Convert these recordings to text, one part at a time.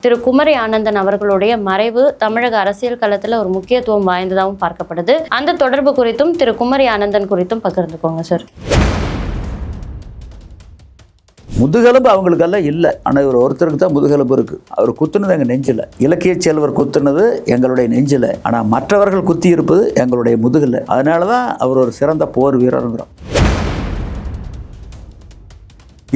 திரு குமரி ஆனந்தன் அவர்களுடைய மறைவு தமிழக அரசியல் களத்தில் ஒரு முக்கியத்துவம் வாய்ந்ததாகவும் பார்க்கப்படுது. அந்த தொடர்பு குறித்தும் திரு குமரி ஆனந்தன் குறித்தும் பகிர்ந்துக்கோங்க சார். முதுகெலும்பு அவங்களுக்கெல்லாம் இல்லை, ஆனால் இவர் ஒருத்தருக்கு தான் முதுகெலும்பு இருக்குது. அவர் குத்துனது எங்கள் நெஞ்சில், இலக்கிய செல்வர் குத்துனது எங்களுடைய நெஞ்சில், ஆனால் மற்றவர்கள் குத்தி இருப்பது எங்களுடைய முதுகில். அதனால தான் அவர் ஒரு சிறந்த போர் வீரருங்கிறோம்.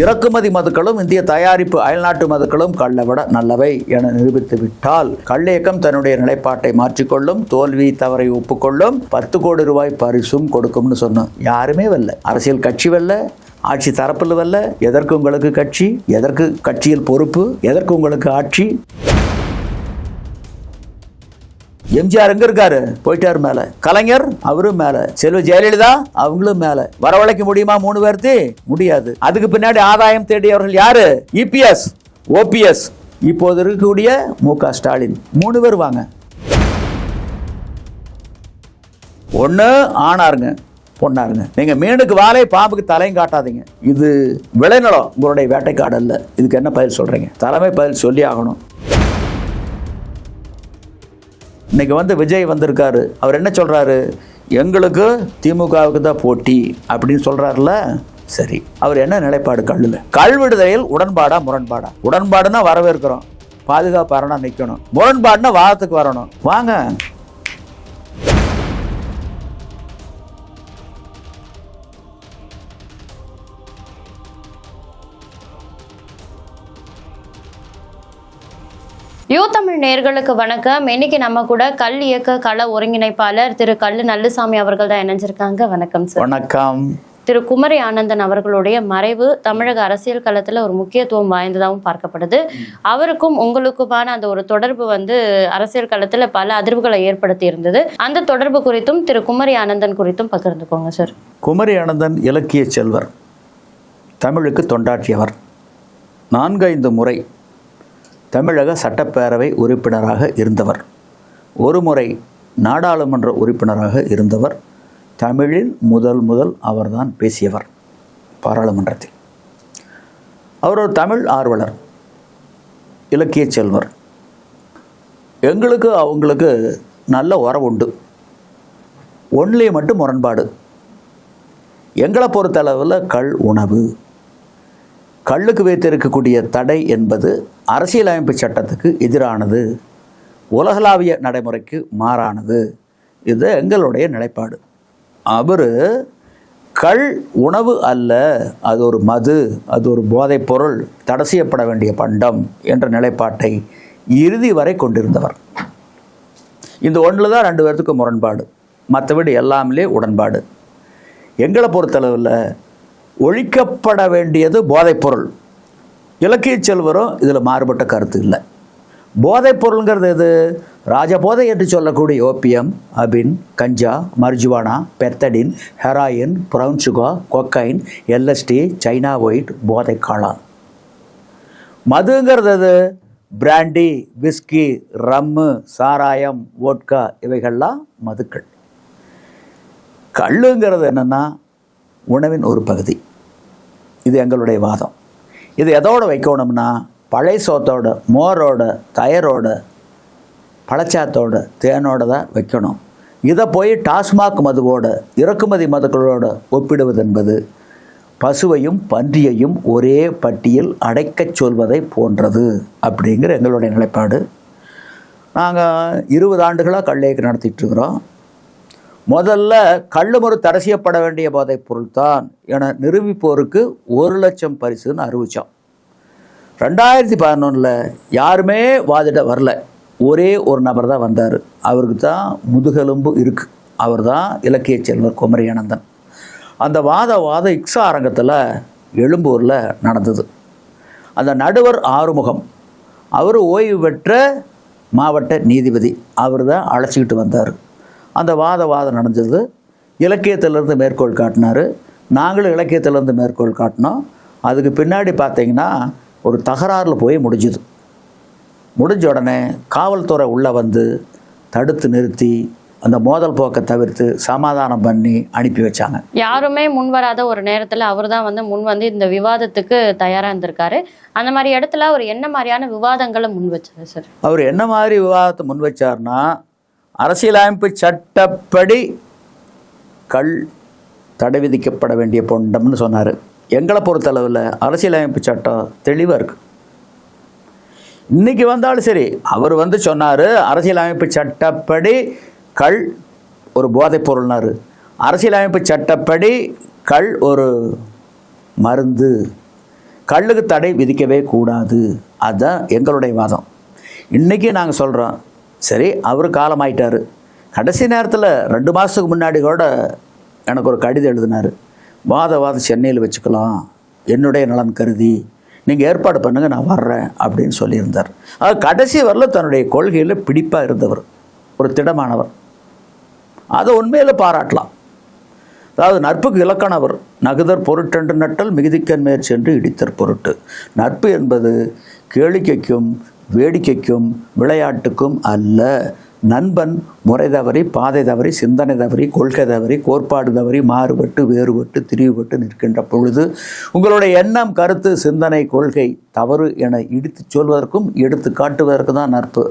இறக்குமதி மதுக்களும் இந்திய தயாரிப்பு அயல்நாட்டு மதுக்களும் கள்ளை விட நல்லவை என நிரூபித்து விட்டால் கள்ளியக்கம் தன்னுடைய நிலைப்பாட்டை மாற்றிக்கொள்ளும், தோல்வி தவறை ஒப்புக்கொள்ளும், 10 கோடி ரூபாய் பரிசும் கொடுக்கும்னு சொன்னோம். யாருமே வரல, அரசியல் கட்சி வரல, ஆட்சி தரப்பில் வரல. எதற்கு உங்களுக்கு கட்சி, எதற்கு கட்சியில் பொறுப்பு, எதற்கு உங்களுக்கு ஆட்சி? எம்ஜிஆர் எங்க இருக்காரு? போயிட்டாரு மேல. கலைஞர் அவரும் மேல. செல்வி ஜெயலலிதா அவங்களும் மேல. வரவழைக்க முடியுமா 3 பேர்த்து? முடியாது. அதுக்கு பின்னாடி ஆதாயம் தேடியவர்கள் யாரு? இபிஎஸ், ஓபிஎஸ், இப்போது இருக்கக்கூடிய மு.க. ஸ்டாலின். 3 பேர் வாங்க. ஒண்ணு ஆணாருங்க, பொண்ணாருங்க. நீங்க மீனுக்கு வாழை பாம்புக்கு தலையும் காட்டாதீங்க. இது விளைநிலம், உங்களுடைய வேட்டைக்காடு அல்ல. இதுக்கு என்ன பதில் சொல்றீங்க? தலைமை பதில் சொல்லி ஆகணும். இன்னைக்கு விஜய் வந்திருக்காரு. அவர் என்ன சொல்றாரு? எங்களுக்கு திமுகவுக்கு தான் போட்டி அப்படின்னு சொல்றாருல. சரி, அவர் என்ன நிலைப்பாடு? கல் விடுதலையில் உடன்பாடா முரண்பாடா? உடன்பாடுனா வரவேற்கிறோம், பாதுகாப்பாரனா நிற்கணும். முரண்பாடுனா வாதத்துக்கு வரணும். வாங்க. யூ தமிழ் நேயர்களுக்கு வணக்கம். இன்னைக்கு நம்ம கூட கல் இயக்க கள ஒருங்கிணைப்பாளர் திரு கல்லு நல்லுசாமி அவர்கள் தான் இணைஞ்சிருக்காங்க. வணக்கம் சார். வணக்கம். திரு குமரி ஆனந்தன் அவர்களுடைய மறைவு தமிழக அரசியல் களத்துல ஒரு முக்கியத்துவம் வாய்ந்ததாகவும் பார்க்கப்படுது. அவருக்கும் உங்களுக்குமான அந்த ஒரு தொடர்பு அரசியல் களத்துல பல அதிர்வுகளை ஏற்படுத்தி இருந்தது. அந்த தொடர்பு குறித்தும் திரு குமரி ஆனந்தன் குறித்தும் பகிர்ந்துக்கோங்க சார். குமரி ஆனந்தன் இலக்கிய செல்வர், தமிழுக்கு தொண்டாற்றியவர். 4-5 முறை தமிழக சட்டப்பேரவை உறுப்பினராக இருந்தவர். ஒரு முறை நாடாளுமன்ற உறுப்பினராக இருந்தவர். தமிழில் முதல் அவர்தான் பேசியவர் பாராளுமன்றத்தில். அவர் ஒரு தமிழ் ஆர்வலர், இலக்கிய செல்வர். எங்களுக்கு அவங்களுக்கு நல்ல உறவு உண்டு. ஒன்றிலே மட்டும் முரண்பாடு. எங்களை பொறுத்தளவில் கள் உணவு, கள்ளுக்கு வைத்திருக்கக்கூடிய தடை என்பது அரசியலமைப்பு சட்டத்துக்கு எதிரானது, உலகளாவிய நடைமுறைக்கு மாறானது. இது எங்களுடைய நிலைப்பாடு. அவர் கள் உணவு அல்ல, அது ஒரு மது, அது ஒரு போதைப் பொருள், தடை செய்யப்பட வேண்டிய பண்டம் என்ற நிலைப்பாட்டை இறுதி வரை கொண்டிருந்தவர். இந்த ஒன்றில் தான் 2 பேர்த்துக்கு முரண்பாடு, மற்றபடி எல்லாமே உடன்பாடு. எங்களை பொறுத்தளவில் ஒழிக்கப்பட வேண்டியது போதைப்பொருள். இலக்கிய செல்வரும் இதில் மாறுபட்ட கருத்து இல்லை. போதைப் பொருளுங்கிறது எது? ராஜபோதை என்று சொல்லக்கூடிய ஓபியம், அபின், கஞ்சா, marijuana, pethidine, heroin, brown sugar, cocaine, LSD, China white, போதை காளான். மதுங்கிறது எது? பிராண்டி, விஸ்கி, ரம்மு, சாராயம், வோட்கா, இவைகள்லாம் மதுக்கள். கள்ளுங்கிறது என்னென்னா உணவின் ஒரு பகுதி. இது எங்களுடைய வாதம். இது எதோடு வைக்கணும்னா பழைய சோத்தோட, மோரோட, தயரோட, பழச்சாத்தோட, தேனோட தான் வைக்கணும். இதை போய் டாஸ்மாக் மதுவோட, இறக்குமதி மதுக்களோட ஒப்பிடுவது என்பது பசுவையும் பன்றியையும் ஒரே பட்டியல் அடைக்கச் சொல்வதை போன்றது அப்படிங்கிற எங்களுடைய நிலைப்பாடு. நாங்கள் 20 ஆண்டுகளாக கள்ளியக்கம் நடத்திட்டுருக்குறோம். முதல்ல கள்ளுமறு தடை செய்யப்பட வேண்டிய போதைப் பொருள் தான் என நிரூபிப்போருக்கு 1 லட்சம் பரிசுன்னு அறிவித்தோம். 2011 யாருமே வாதிட வரல. ஒரே ஒரு நபர் தான் வந்தார். அவருக்கு தான் முதுகெலும்பு இருக்குது. அவர் தான் இலக்கிய செல்வர் குமரி ஆனந்தன். அந்த வாதம் இக்ஸா அரங்கத்தில் எழும்பூரில் நடந்தது. அந்த நடுவர் ஆறுமுகம், அவர் ஓய்வு பெற்ற மாவட்ட நீதிபதி, அவர் தான் அழைச்சிக்கிட்டு வந்தார். அந்த வாதம் நடந்தது. இலக்கியத்திலேருந்து மேற்கோள் காட்டினார், நாங்களும் இலக்கியத்திலேருந்து மேற்கோள் காட்டினோம். அதுக்கு பின்னாடி பார்த்தீங்கன்னா ஒரு தகராறில் போய் முடிஞ்சுது. முடிஞ்ச உடனே காவல்துறை உள்ளே தடுத்து நிறுத்தி அந்த மோதல் போக்கை தவிர்த்து சமாதானம் பண்ணி அனுப்பி வச்சாங்க. யாருமே முன் வராத ஒரு நேரத்தில் அவர் தான் வந்து முன் வந்து இந்த விவாதத்துக்கு தயாராக இருந்திருக்காரு. அந்த மாதிரி இடத்துல அவர் என்ன மாதிரியான விவாதங்களை முன் வச்சாரு சார்? அவர் என்ன மாதிரி விவாதத்தை முன் வச்சார்னா, அரசியலமைப்பு சட்டப்படி கள் தடை விதிக்கப்பட வேண்டிய பொண்டம்னு சொன்னார். எங்களை பொறுத்தளவில் அரசியலமைப்பு சட்டம் தெளிவாக இருக்குது. இன்றைக்கி வந்தாலும் சரி, அவர் வந்து சொன்னார் அரசியலமைப்பு சட்டப்படி கள் ஒரு போதைப் பொருள்னாரு. அரசியலமைப்பு சட்டப்படி கள் ஒரு மருந்து, கள்ளுக்கு தடை விதிக்கவே கூடாது. அதுதான் எங்களுடைய வாதம். இன்றைக்கி நாங்கள் சொல்கிறோம், சரி அவர் காலமாயிட்டார். கடைசி நேரத்தில் 2 மாதத்துக்கு முன்னாடி கூட எனக்கு ஒரு கடிதம் எழுதினார். வாதம் சென்னையில் வச்சுக்கலாம், என்னுடைய நலன் கருதி நீங்கள் ஏற்பாடு பண்ணுங்கள், நான் வர்றேன் அப்படின்னு சொல்லியிருந்தார். அது கடைசி வரல தன்னுடைய கொள்கையில் பிடிப்பாக இருந்தவர், ஒரு திடமானவர். அதை உண்மையில் பாராட்டலாம். அதாவது நட்புக்கு இலக்கணவர் நகுதர் பொருட்டென்று நட்டல் மிகுதிக்கன் மேற் சென்று இடித்தற் பொருட்டு. நட்பு என்பது கேளிக்கைக்கும் வேடிக்கைக்கும் விளையாட்டுக்கும் அல்ல. நண்பன் முறை தவறி, பாதை தவறி, சிந்தனை தவறி, கொள்கை தவறி, கோட்பாடு தவறி, மாறுபட்டு வேறுபட்டு திரிவுபட்டு நிற்கின்ற பொழுது உங்களுடைய எண்ணம், கருத்து, சிந்தனை, கொள்கை தவறு என இடித்து சொல்வதற்கும் எடுத்து காட்டுவதற்கு தான் நட்பு.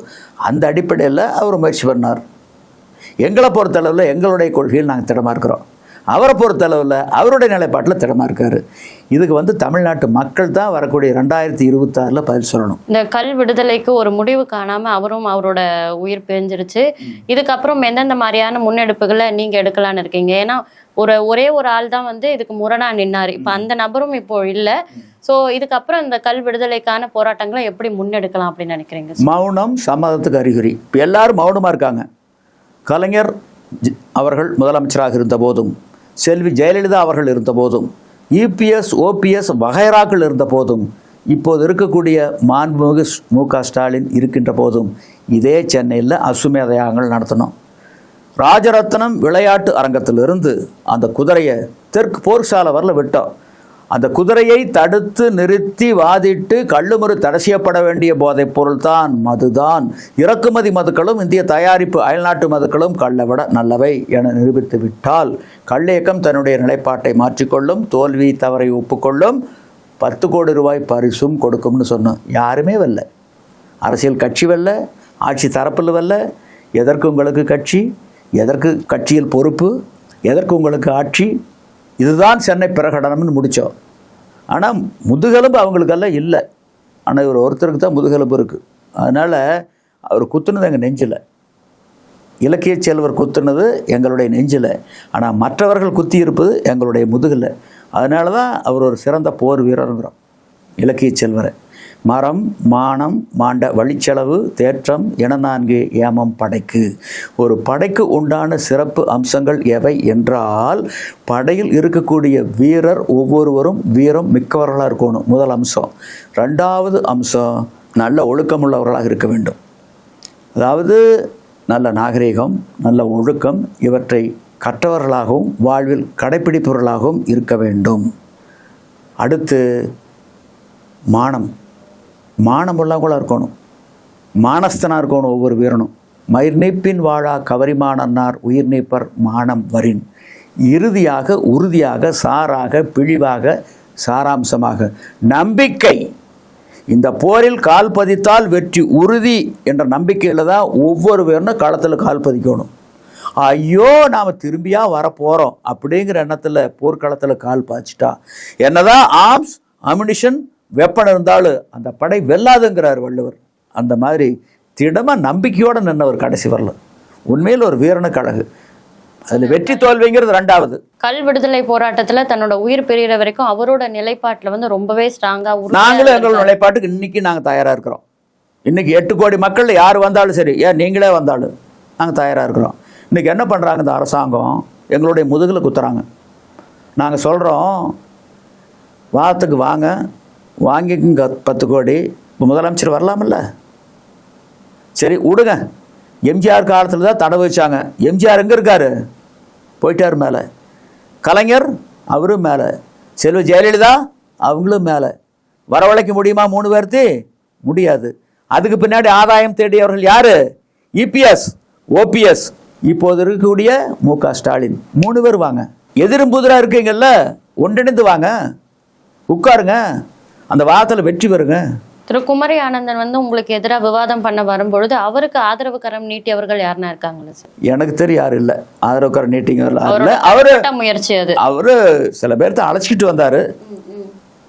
அந்த அடிப்படையில் அவர் முயற்சி பண்ணார். எங்களை பொறுத்தளவில் எங்களுடைய கொள்கையில் நாங்கள் திடமாக இருக்கிறோம். அவரை பொறுத்தளவில் அவருடைய நிலைப்பாட்டில் திடமாக இருக்கார். இதுக்கு வந்து தமிழ்நாட்டு மக்கள் தான் வரக்கூடிய 2026 பதில் சொல்லணும். இந்த கல் விடுதலைக்கு ஒரு முடிவு காணாமல் அவரும் அவரோட உயிர் பிரிஞ்சிருச்சு. இதுக்கப்புறம் எந்தெந்த மாதிரியான முன்னெடுப்புகளை நீங்கள் எடுக்கலான்னு இருக்கீங்க? ஏன்னா ஒரே ஒரு ஆள் தான் வந்து இதுக்கு முரணாக நின்னார். இப்போ அந்த நபரும் இப்போ இல்லை. ஸோ இதுக்கப்புறம் இந்த கல் விடுதலைக்கான போராட்டங்களை எப்படி முன்னெடுக்கலாம் அப்படின்னு நினைக்கிறீங்க? மௌனம் சம்மதத்துக்கு அறிகுறி. இப்போ எல்லாரும் மௌனமாக இருக்காங்க. கலைஞர் அவர்கள் முதலமைச்சராக இருந்த போதும், செல்வி ஜெயலலிதா அவர்கள் இருந்த போதும், இபிஎஸ் ஓபிஎஸ் வகைராக்கள் இருந்த போதும், இப்போது இருக்கக்கூடிய மாண்புமிகு மு.க. ஸ்டாலின் இருக்கின்ற போதும் இதே சென்னையில் அசுமேத யாகங்கள் நடத்தணும். ராஜரத்னம் விளையாட்டு அரங்கத்திலிருந்து அந்த குதிரையை தெற்கு போர்சாலை வரல விட்டோம். அந்த குதிரையை தடுத்து நிறுத்தி வாதிட்டு கள்ளுமறு தடை செய்யப்பட வேண்டிய போதைப் பொருள் தான் மதுதான். இறக்குமதி மதுக்களும் இந்திய தயாரிப்பு அயல்நாட்டு மதுக்களும் கள்ளை விட நல்லவை என நிரூபித்து விட்டால் கள்ளியக்கம் தன்னுடைய நிலைப்பாட்டை மாற்றிக்கொள்ளும், தோல்வி தவறை ஒப்புக்கொள்ளும், 10 கோடி ரூபாய் பரிசும் கொடுக்கும்னு சொன்னோம். யாருமே வரல. அரசியல் கட்சி வரல, ஆட்சி தரப்பில் வரல. எதற்கு உங்களுக்கு கட்சி, எதற்கு கட்சியில் பொறுப்பு, எதற்கு உங்களுக்கு ஆட்சி? இதுதான் சென்னை பிரகடனம்னு முடித்தோம். ஆனால் முதுகெலும்பு அவங்களுக்கெல்லாம் இல்லை. ஆனால் இவர் ஒருத்தருக்கு தான் முதுகெலும்பு இருக்குது. அதனால் அவர் குத்துனது எங்கள் நெஞ்சில், இலக்கிய செல்வர் குத்துனது எங்களுடைய நெஞ்சில். ஆனால் மற்றவர்கள் குத்தி இருப்பது எங்களுடைய முதுகில். அதனால தான் அவர் ஒரு சிறந்த போர் வீரருங்கிறோம். இலக்கிய செல்வரை மரம் மானம் மாண்ட வழிச்செலவு தேற்றம் என 4 ஏமம் படைக்கு. ஒரு படைக்கு உண்டான சிறப்பு அம்சங்கள் எவை என்றால், படையில் இருக்கக்கூடிய வீரர் ஒவ்வொருவரும் வீரம் மிக்கவர்களாக இருக்கணும், முதல் அம்சம். 2வது அம்சம், நல்ல ஒழுக்கமுள்ளவர்களாக இருக்க வேண்டும். அதாவது நல்ல நாகரிகம், நல்ல ஒழுக்கம் இவற்றை கற்றவர்களாகவும் வாழ்வில் கடைப்பிடிப்பவர்களாகவும் இருக்க வேண்டும். அடுத்து மானமுள்ளவங்களாக இருக்கணும், மானஸ்தனாக இருக்கணும் ஒவ்வொரு வீரனும். மயிர் நீப்பின் வாழா கவரிமானன்னார் உயிர் நீப்பர் மானம் வரின். இறுதியாக உறுதியாக சாராக பிழிவாக சாராம்சமாக நம்பிக்கை. இந்த போரில் கால் பதித்தால் வெற்றி உறுதி என்ற நம்பிக்கையில் தான் ஒவ்வொரு வீரனும் களத்தில் கால் பதிக்கணும். ஐயோ நாம் திரும்பியா வரப்போகிறோம் அப்படிங்கிற எண்ணத்தில் போர்க்களத்தில் கால் பாய்ச்சிட்டா என்னதான் ஆர்ம்ஸ் அம்யூனிஷன் வெப்பன் இருந்தாலும் அந்த படை வெல்லாதுங்கிறார் வள்ளுவர். அந்த மாதிரி திடமாக நம்பிக்கையோடு நின்றவர் கடைசி வரல. உண்மையில் ஒரு வீரனுக்கு அழகு. அதில் வெற்றி தோல்விங்கிறது 2வது. கல் விடுதலை போராட்டத்தில் தன்னோட உயிர் பிரிகிற வரைக்கும் அவரோட நிலைப்பாட்டில் வந்து ரொம்பவே ஸ்ட்ராங்காக, நாங்களும் எங்களோட நிலைப்பாட்டுக்கு இன்னைக்கு நாங்கள் தயாராக இருக்கிறோம். இன்னைக்கு 8 கோடி மக்கள் யார் வந்தாலும் சரி, ஏன் நீங்களே வந்தாலும் நாங்கள் தயாராக இருக்கிறோம். இன்றைக்கி என்ன பண்ணுறாங்க இந்த அரசாங்கம், எங்களுடைய முதுகில் குத்துறாங்க. நாங்கள் சொல்கிறோம், வாதத்துக்கு வாங்க, வாங்கிக்குங்க 10 கோடி. இப்போ முதலமைச்சர் வரலாமில்ல, சரி விடுங்க. எம்ஜிஆர் காலத்தில் தான் தடை வச்சாங்க. எம்ஜிஆர் எங்கே இருக்கார்? போயிட்டார் மேலே. கலைஞர் அவரும் மேலே. செல்வி ஜெயலலிதா அவங்களும் மேலே. வரவழைக்க முடியுமா 3 பேர்த்தி? முடியாது. அதுக்கு பின்னாடி ஆதாயம் தேடியவர்கள் யார்? இபிஎஸ் ஓபிஎஸ் இப்போது இருக்கக்கூடிய மு.க. ஸ்டாலின் 3 பேர் வாங்க. எதிரும் புதிராக இருக்கீங்கல்ல, ஒன்றிணைந்து வாங்க, உட்காருங்க, அந்த வாதத்தில் வெற்றி பெறுங்க. திரு குமரி ஆனந்தன் வந்து உங்களுக்கு எதிராக விவாதம் பண்ண வரும்பொழுது அவருக்கு ஆதரவு கரம் நீட்டியவர்கள் யாருன்னா இருக்காங்களா சார்? எனக்கு தெரியும் யாரும் இல்லை. ஆதரவு கரம் நீட்டிங்க முயற்சி அது. அவரு சில பேர்த்த அழைச்சிக்கிட்டு வந்தாரு.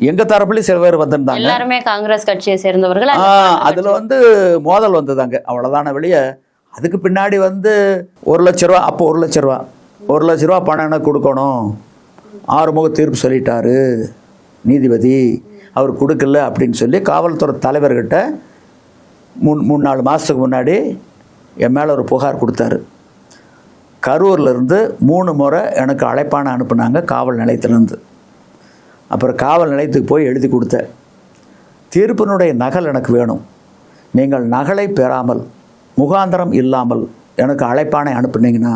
எங்க தரப்புலயும் சில பேர் வந்திருந்தாங்க. எல்லாருமே காங்கிரஸ் கட்சியை சேர்ந்தவர்கள். அதுல வந்து மோதல் வந்ததாங்க, அவ்வளவுதான வெளிய. அதுக்கு பின்னாடி வந்து 1 லட்ச ரூபா, அப்போ 1 லட்ச ரூபா 1 லட்ச ரூபா பணம் எனக்கு கொடுக்கணும், ஆறுமுக தீர்ப்பு சொல்லிட்டாரு நீதிபதி, அவர் கொடுக்கல அப்படின்னு சொல்லி காவல்துறை தலைவர்கிட்ட 3-4 மாதத்துக்கு முன்னாடி என் மேலே ஒரு புகார் கொடுத்தாரு. கரூர்லேருந்து 3 முறை எனக்கு அழைப்பான அனுப்புனாங்க காவல் நிலையத்திலேருந்து. அப்புறம் காவல் நிலையத்துக்கு போய் எழுதி கொடுத்தேன், தீர்ப்பினுடைய நகல் எனக்கு வேணும், நீங்கள் நகலை பெறாமல் முகாந்திரம் இல்லாமல் எனக்கு அழைப்பானை அனுப்புனீங்கன்னா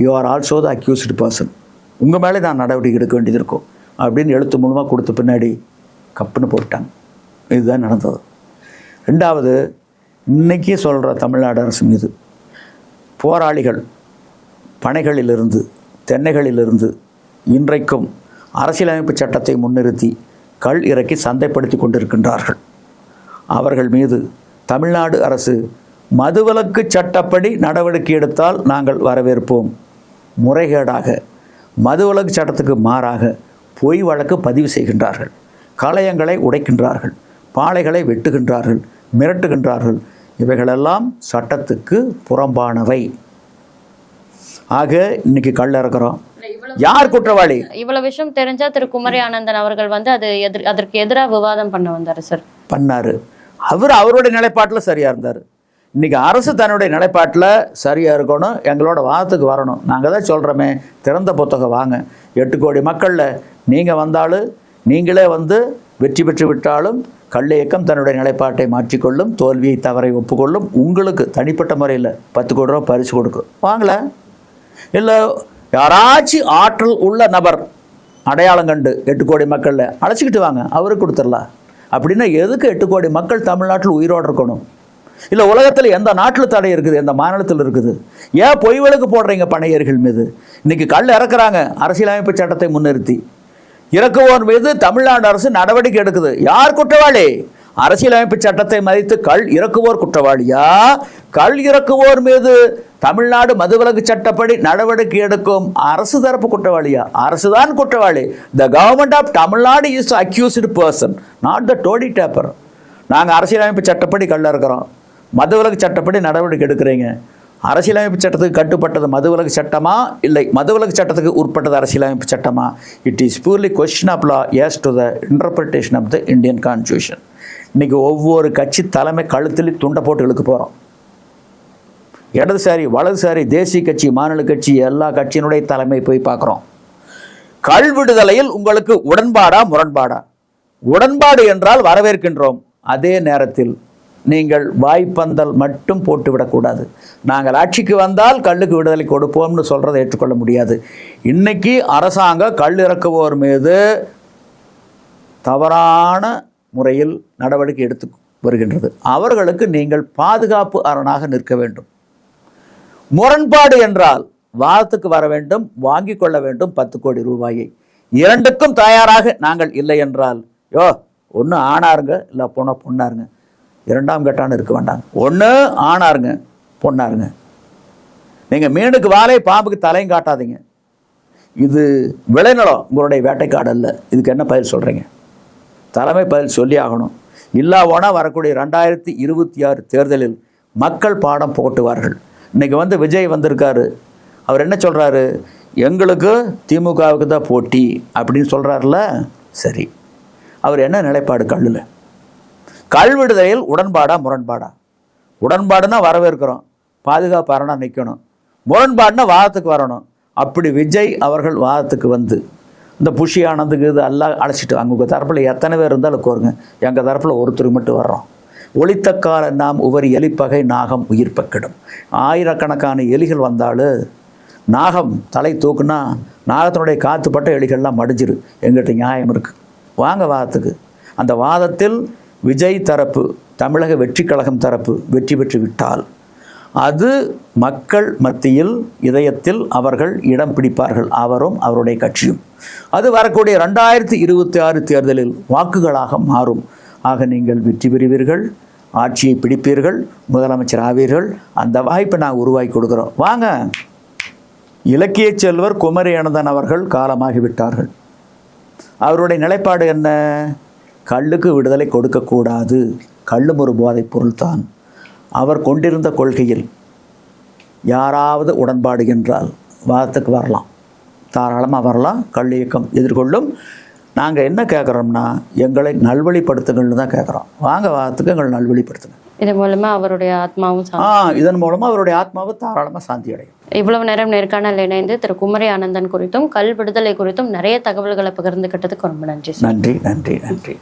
you are also the accused person, உங்கள் மேலே நான் நடவடிக்கை எடுக்க வேண்டியது இருக்கும் அப்படின்னு எழுத்து மூலமாக கொடுத்த பின்னாடி கப்புன்னு போட்டாங்க. இதுதான் நடந்தது. 2வது, இன்றைக்கி சொல்கிற தமிழ்நாடு அரசு மீது போராளிகள் பனைகளிலிருந்து தென்னைகளிலிருந்து இன்றைக்கும் அரசியலமைப்பு சட்டத்தை முன்னிறுத்தி கள் இறக்கி சந்தைப்படுத்தி கொண்டிருக்கின்றார்கள். அவர்கள் மீது தமிழ்நாடு அரசு மதுவிலக்கு சட்டப்படி நடவடிக்கை எடுத்தால் நாங்கள் வரவேற்போம். முறைகேடாக மதுவிலக்கு சட்டத்துக்கு மாறாக பொய் வழக்கு பதிவு செய்கின்றார்கள், கலயங்களை உடைக்கின்றார்கள், பாளைகளை வெட்டுகின்றார்கள், மிரட்டுகின்றார்கள். இவைகளெல்லாம் சட்டத்துக்கு புறம்பானவை. ஆக இன்னைக்கு கள் இறக்குறோம். யார் குற்றவாளி? இவ்வளவு விஷயம் தெரிஞ்சா திரு குமரி ஆனந்தன் அவர்கள் வந்து அதற்கு எதிராக விவாதம் பண்ண வந்தாரு சார். பண்ணாரு. அவருடைய நிலைப்பாட்டில் சரியா இருந்தார். இன்னைக்கு அரசு தன்னுடைய நிலைப்பாட்டில் சரியா இருக்கணும், எங்களோட வாதத்துக்கு வரணும். நாங்கள் தான் சொல்கிறோமே, திறந்த புத்தகம் வாங்க. 8 கோடி மக்களில் நீங்கள் வந்தாலும் நீங்களே வந்து வெற்றி பெற்று விட்டாலும் கள்ள இயக்கம் தன்னுடைய நிலைப்பாட்டை மாற்றிக்கொள்ளும், தோல்வியை தவறை ஒப்புக்கொள்ளும். உங்களுக்கு தனிப்பட்ட முறையில் 10 கோடி ரூபா பரிசு கொடுக்கும், வாங்கல. இல்லை யாராச்சும் ஆற்றல் உள்ள நபர் அடையாளம் கண்டு 8 கோடி மக்களில் அழைச்சிக்கிட்டு வாங்க, அவருக்கு கொடுத்துடலாம். அப்படின்னா எதுக்கு 8 கோடி மக்கள் தமிழ்நாட்டில் உயிரோடு இருக்கணும்? இல்லை உலகத்தில் எந்த நாட்டில் தடை இருக்குது, எந்த மாநிலத்தில் இருக்குது? ஏன் பொய் வழக்கு போடுறீங்க பனையர்கள் மீது? இன்னைக்கு கல் இறக்குறாங்க அரசியலமைப்பு சட்டத்தை முன்னிறுத்தி. இறக்குவோர் மீது தமிழ்நாடு அரசு நடவடிக்கை எடுக்குது. யார் குற்றவாளி? அரசியலமைப்பு சட்டத்தை மதித்து கள் இறக்குவோர் குற்றவாளியா? கள் இறக்குவோர் மீது தமிழ்நாடு மதுவிலக்கு சட்டப்படி நடவடிக்கை எடுக்கும் அரசு தரப்பு குற்றவாளியா? அரசுதான் குற்றவாளி. The government of Tamil Nadu is accused person, not the toddy tapper. நாங்கள் அரசியலமைப்பு சட்டப்படி கல் இறக்குறோம், மதுவிலக்கு சட்டப்படி நடவடிக்கை எடுக்கிறீங்க. அரசியலமைப்பு சட்டத்துக்கு கட்டுப்பட்டது மதுவிலக்கு சட்டமா, இல்லை மதுவிலக்கு சட்டத்துக்கு உட்பட்டது அரசியலமைப்பு சட்டமா? It is purely question of law as to the interpretation of the Indian constitution. இன்னைக்கு ஒவ்வொரு கட்சி தலைமை கழுத்தில் துண்டை போட்டு இழுக்க போகிறோம். இடதுசாரி வலதுசாரி தேசிய கட்சி மாநில கட்சி எல்லா கட்சியினுடைய தலைமை போய் பார்க்குறோம். கள் விடுதலையில் உங்களுக்கு உடன்பாடா முரண்பாடா? உடன்பாடு என்றால் வரவேற்கின்றோம். அதே நேரத்தில் நீங்கள் வாய்ப்பந்தல் மட்டும் போட்டுவிடக்கூடாது. நாங்கள் ஆட்சிக்கு வந்தால் கல்லுக்கு விடுதலை கொடுப்போம்னு சொல்கிறத ஏற்றுக்கொள்ள முடியாது. இன்னைக்கு அரசாங்கம் கல் இறக்குவோர் மீது தவறான முறையில் நடவடிக்கை எடுத்து வருகின்றது. அவர்களுக்கு நீங்கள் பாதுகாப்பு அரணாக நிற்க வேண்டும். முரண்பாடு என்றால் வாதத்துக்கு வர வேண்டும், வாங்கி கொள்ள வேண்டும் 10 கோடி ரூபாயை. இரண்டுக்கும் தயாராக நாங்கள் இல்லை என்றால், ஒன்று ஆணாருங்க, இல்லை பொண்ணாருங்க, 2ஆம் கட்டான்னு இருக்க வேண்டாங்க. ஒன்று ஆணாருங்க, பொண்ணாருங்க. நீங்கள் மீனுக்கு வாழை பாம்புக்கு தலையும் காட்டாதீங்க. இது விளைநிலம், உங்களுடைய வேட்டைக்காடு அல்ல. இதுக்கு என்ன பதில் சொல்கிறீங்க? தலைமை பதில் சொல்லி ஆகணும். இல்லாவோனா வரக்கூடிய 2026 தேர்தலில் மக்கள் பாடம் போட்டுவார்கள். இன்றைக்கி வந்து விஜய் வந்திருக்காரு, அவர் என்ன சொல்கிறாரு? எங்களுக்கு திமுகவுக்கு தான் போட்டி அப்படின்னு சொல்கிறாருல. சரி, அவர் என்ன நிலைப்பாடு? கல்லில் கள் விடுதலையில் உடன்பாடா முரண்பாடா? உடன்பாடுனா வரவேற்கிறோம், பாதுகாப்பு அரணா நிற்கணும். முரண்பாடுனா வாதத்துக்கு வரணும். அப்படி விஜய் அவர்கள் வாதத்துக்கு வந்து இந்த புஷி ஆனந்துக்கு இது எல்லாம் அழைச்சிட்டு அவங்க தரப்பில் எத்தனை பேர் இருந்தாலும் கோருங்க, எங்கள் தரப்பில் ஒருத்தருக்கு மட்டும் வர்றோம். ஒளித்தக்கால நாம் உவரி எலிப்பகை நாகம் உயிர் பக்கிடும். ஆயிரக்கணக்கான எலிகள் வந்தாலும் நாகம் தலை தூக்குனா நாகத்தினுடைய காத்துப்பட்ட எலிகள்லாம் மடிஞ்சிரு. எங்கிட்ட நியாயம் இருக்குது, வாங்க வாதத்துக்கு. அந்த வாதத்தில் விஜய் தரப்பு, தமிழக வெற்றி கழகம் தரப்பு வெற்றி பெற்று விட்டால் அது மக்கள் மத்தியில் இதயத்தில் அவர்கள் இடம் பிடிப்பார்கள், அவரும் அவருடைய கட்சியும். அது வரக்கூடிய 2026 தேர்தலில் வாக்குகளாக மாறும். ஆக நீங்கள் வெற்றி பெறுவீர்கள், ஆட்சியை பிடிப்பீர்கள், முதலமைச்சர் ஆவீர்கள். அந்த வாய்ப்பை நாங்கள் உருவாக்கி கொடுக்குறோம். வாங்க. இலக்கிய செல்வர் குமரி அனந்தன் அவர்கள் காலமாகிவிட்டார்கள். அவருடைய நிலைப்பாடு என்ன? கள்ளுக்கு விடுதலை கொடுக்கக்கூடாது, கள்ளும் ஒரு போதைப் பொருள்தான். அவர் கொண்டிருந்த கொள்கையில் யாராவது உடன்பாடு என்றால் வாதத்துக்கு வரலாம், தாராளமாக வரலாம். கள் இயக்கம் எதிர்கொள்ளும். நாங்கள் என்ன கேட்குறோம்னா, எங்களை நல்வழிப்படுத்துங்கள்னு தான் கேட்குறோம். வாங்க, வாதத்துக்கு எங்களை நல்வழிப்படுத்துங்க. இதன் மூலமா அவருடைய ஆத்மாவும் இதன் மூலமாக அவருடைய ஆத்மாவை தாராளமாக சாந்தி அடையும். இவ்வளவு நேரம் நேர்காணல் இணைந்து திரு குமரி ஆனந்தன் குறித்தும் கல் விடுதலை குறித்தும் நிறைய தகவல்களை பகிர்ந்துகிட்டதுக்கு ரொம்ப நன்றி. நன்றி நன்றி நன்றி.